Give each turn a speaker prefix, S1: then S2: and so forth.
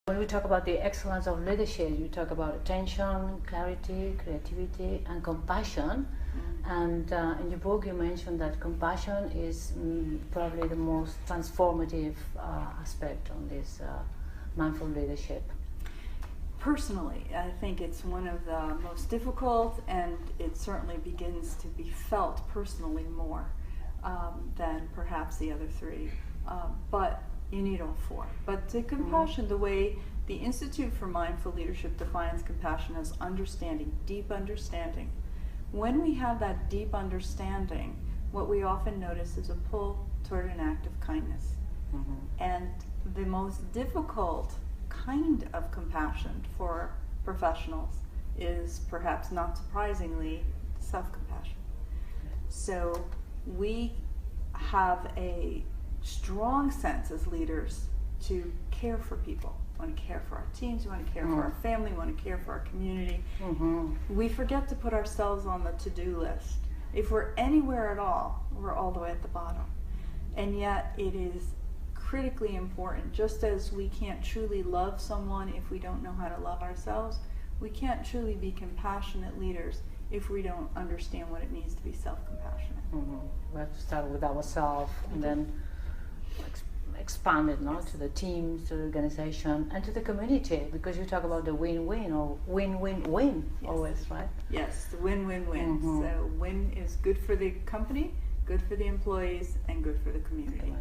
S1: When we talk about the excellence of leadership, you talk about attention, clarity, creativity, and compassion. And in your book, you mentioned that compassion is probably the most transformative aspect on this mindful leadership.
S2: Personally, I think it's one of the most difficult, and it certainly begins to be felt personally more than perhaps the other three. But you need all four. But the compassion, the way the Institute for Mindful Leadership defines compassion as understanding, deep understanding. When we have that deep understanding, what we often notice is a pull toward an act of kindness. And the most difficult kind of compassion for professionals is, perhaps not surprisingly, self-compassion. So we have a strong sense as leaders to care for people. We want to care for our teams, we want to care for our family, we want to care for our community. We forget to put ourselves on the to-do list. If we're anywhere at all, we're all the way at the bottom. And yet it is critically important. Just as we can't truly love someone if we don't know how to love ourselves, we can't truly be compassionate leaders if we don't understand what it means to be self-compassionate.
S1: We have to start with ourselves and then expand it to the teams, to the organization, and to the community, because you talk about the win-win or win-win-win always, right?
S2: Yes, the win-win-win. So win is good for the company, good for the employees, and good for the community.